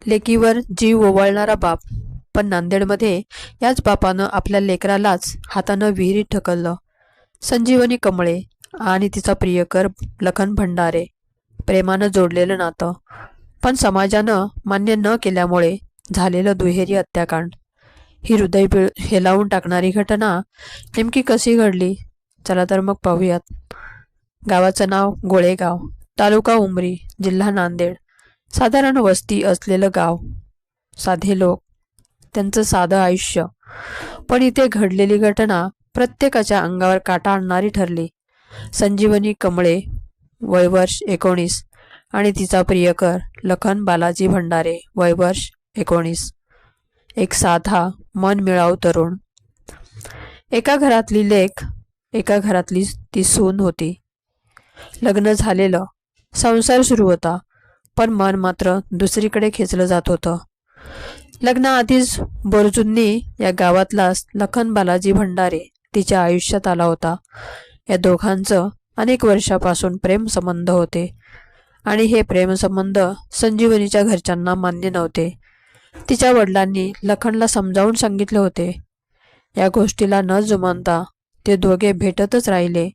लेकीवर जीव ओवाळणारा बाप. पण नांदेडमध्ये याच बापानं आपल्या लेकरालाच हातानं विहिरीत ढकललं. संजीवनी कमळे आणि तिचा प्रियकर लखन भंडारे, प्रेमानं जोडलेलं नातं, पण समाजानं मान्य न केल्यामुळे झालेलं दुहेरी हत्याकांड. ही हृदय हेलावून टाकणारी घटना नेमकी कशी घडली? चला तर मग पाहूयात. गावाचं नाव गोळेगाव, तालुका उमरी, जिल्हा नांदेड. साधारण वस्ती असलेलं गाव, साधे लोक, त्यांचं साधं आयुष्य. पण इथे घडलेली घटना प्रत्येकाच्या अंगावर काटा आणणारी ठरली. संजीवनी कमळे, वय वर्ष 19, आणि तिचा प्रियकर लखन बालाजी भंडारे, वय वर्ष 19. एक साधा मनमिळाऊ तरुण. एका घरातली लेक, एका घरातली ती सून होती. लग्न झालेलं, संसार सुरू होता, पण मन मात्र दुसरीकडे खेचलं जात होतं. लग्नाआधीच बोरजुन्नी या गावातलाच लखन बालाजी भंडारे तिच्या आयुष्यात आला होता. या दोघांचं अनेक वर्षापासून प्रेमसंबंध होते आणि हे प्रेमसंबंध संजीवनीच्या घरच्यांना मान्य नव्हते. तिच्या वडिलांनी लखनला समजावून सांगितले होते. या गोष्टीला न जुमानता ते दोघे भेटतच राहिले.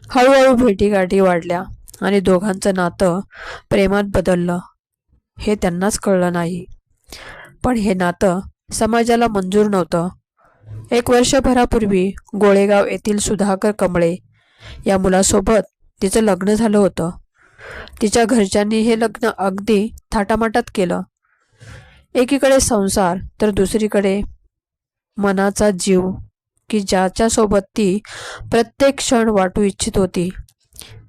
हळूहळू भेटीगाठी वाढल्या आणि दोघांचं नातं प्रेमात बदललं. हे त्यांनाच कळलं नाही, पण हे नातं समाजाला मंजूर नव्हतं. 1 वर्षभरापूर्वी गोळेगाव येथील सुधाकर कमळे या मुलासोबत तिचं लग्न झालं होतं. तिच्या घरच्यांनी हे लग्न अगदी थाटामाटात केलं. एकीकडे संसार तर दुसरीकडे मनाचा जीव, की ज्याच्यासोबत ती प्रत्येक क्षण वाटू इच्छित होती.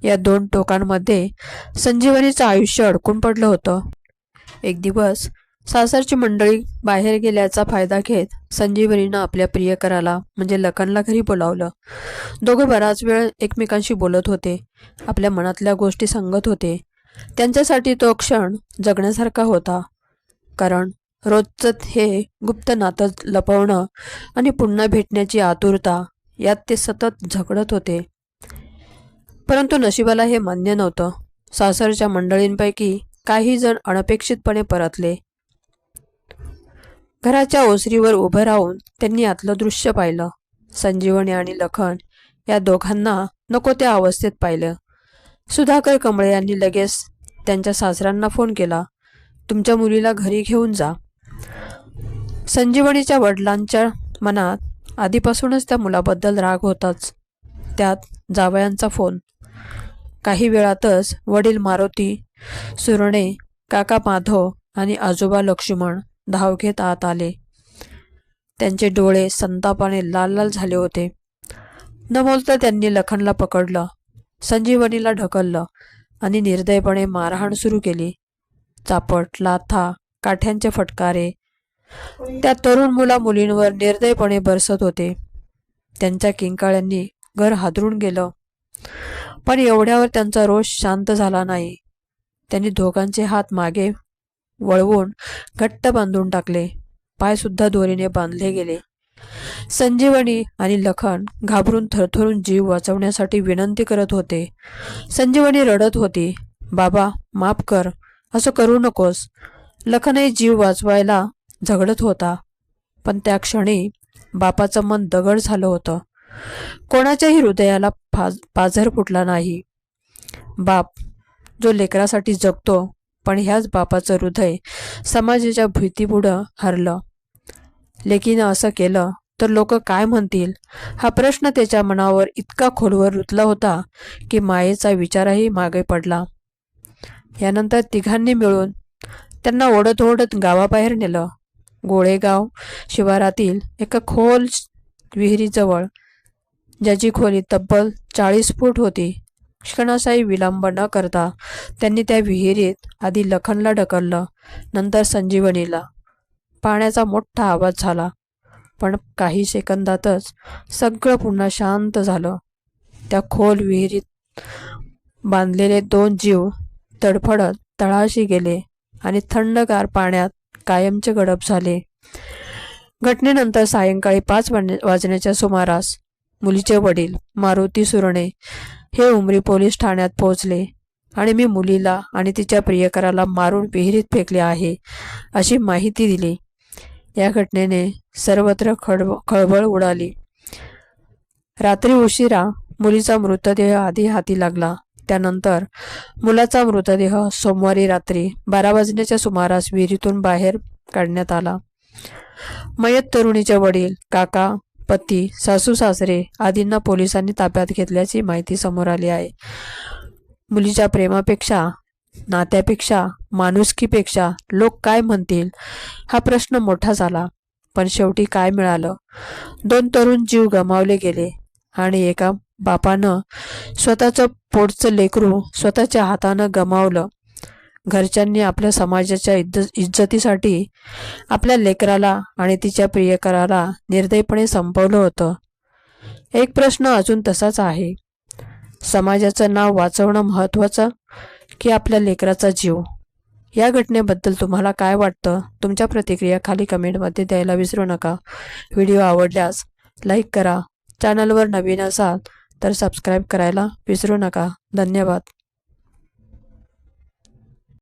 या दोन टोकांमध्ये संजीवनीचं आयुष्य अडकून पडलं होतं. एक दिवस सासरची मंडळी बाहेर गेल्याचा फायदा घेत संजीवनीनं आपल्या प्रियकराला म्हणजे लखनला घरी बोलावलं. दोघं बराच वेळ एकमेकांशी बोलत होते, आपल्या मनातल्या गोष्टी सांगत होते. त्यांच्यासाठी तो क्षण जगण्यासारखा होता, कारण रोजचं हे गुप्त नातं लपवणं आणि पुन्हा भेटण्याची आतुरता, यात ते सतत झगडत होते. परंतु नशिबाला हे मान्य नव्हतं. सासरच्या मंडळींपैकी काही जण अनपेक्षितपणे परतले. घराच्या ओसरीवर उभं राहून त्यांनी आतलं दृश्य पाहिलं. संजीवनी आणि लखन या दोघांना नको त्या अवस्थेत पाहिलं. सुधाकर कमळे यांनी लगेच त्यांच्या सासऱ्यांना फोन केला, तुमच्या मुलीला घरी घेऊन जा. संजीवनीच्या वडिलांच्या मनात आधीपासूनच त्या मुलाबद्दल राग होताच, त्यात जावयांचा फोन. काही वेळातच वडील मारुती सुरणे, काका माधव आणि आजोबा लक्ष्मण धाव घेत आत आले. त्यांचे डोळे संतापाने लाल लाल झाले होते. न बोलता त्यांनी लखनला पकडलं, संजीवनीला ढकललं आणि निर्दयपणे मारहाण सुरू केली. चापट, लाथा, काठ्यांचे फटकारे त्या तरुण मुला मुलींवर निर्दयपणे बरसत होते. त्यांच्या किंकाळ्यांनी घर हादरून गेलं. पण एवढ्यावर त्यांचा रोष शांत झाला नाही. त्यांनी दोघांचे हात मागे वळवून घट्ट बांधून टाकले. पाय सुद्धा दोरीने बांधले गेले. संजीवनी आणि लखन घाबरून थरथरून जीव वाचवण्यासाठी विनंती करत होते. संजीवनी रडत होती, बाबा माफ कर, असं करू नकोस. लखनही जीव वाचवायला झगडत होता, पण त्या क्षणी बापाचं मन दगड झालं होतं. कोणाच्याही हृदयाला पाझर फुटला नाही. बाप जो लेकरासाठी जगतो, पण ह्याच बापाचं हृदय समाजाच्या भीतीपुढं हरलं. लेकीनं असं केलं तर लोक काय म्हणतील, हा प्रश्न त्याच्या मनावर इतका खोलवर रुतला होता की मायेचा विचारही मागे पडला. यानंतर तिघांनी मिळून त्यांना ओढत ओढत गावाबाहेर नेलं. गोळेगाव शिवारातील एका खोल विहिरीजवळ, ज्याची खोली तब्बल 40 फूट होती. क्षणाचाही विलंब न करता त्यांनी त्या विहिरीत आधी लखनला ढकललं, नंतर संजीवनीला. पाण्याचा मोठा आवाज झाला, पण काही सेकंदातच सगळं पुन्हा शांत झालं. त्या खोल विहिरीत बांधलेले 2 जीव तडफडत तळाशी गेले आणि थंडगार पाण्यात कायमचे गडप झाले. घटनेनंतर सायंकाळी 5 वाजण्याच्या सुमारास मुलीचे वडील मारुती सुरणे हे उमरी पोलीस ठाण्यात पोहोचले. आणि मी मुलीला आणि तिच्या प्रियकराला मारून विहिरीत फेकले आहे अशी माहिती दिली. या घटनेने सर्वत्र खळबळ उडाली. रात्री उशिरा मुलीचा मृतदेह आधी हाती लागला. त्यानंतर मुलाचा मृतदेह सोमवारी रात्री 12 वाजण्याच्या सुमारास विहिरीतून बाहेर काढण्यात आला. मयत तरुणीचे वडील, काका, पती, सासू सासरे आदींना पोलिसांनी ताब्यात घेतल्याची माहिती समोर आली आहे. मुलीच्या प्रेमापेक्षा, नात्यापेक्षा, माणुसकीपेक्षा लोक काय म्हणतील हा प्रश्न मोठा झाला. पण शेवटी काय मिळालं? 2 तरुण जीव गमावले गेले आणि एका बापानं स्वतःचं पोटचं लेकरू स्वतःच्या हातानं गमावलं. घरच्यांनी आपल्या समाजाच्या इज्जतीसाठी आपल्या लेकराला आणि तिच्या प्रियकराला निर्दयपणे संपवलं होतं. एक प्रश्न अजून तसाच आहे. समाजाचं नाव वाचवणं महत्त्वाचं की आपल्या लेकराचा जीव? या घटनेबद्दल तुम्हाला काय वाटतं? तुमच्या प्रतिक्रिया खाली कमेंटमध्ये द्यायला विसरू नका. व्हिडिओ आवडल्यास लाईक करा. चॅनलवर नवीन असाल तर सबस्क्राईब करायला विसरू नका. धन्यवाद.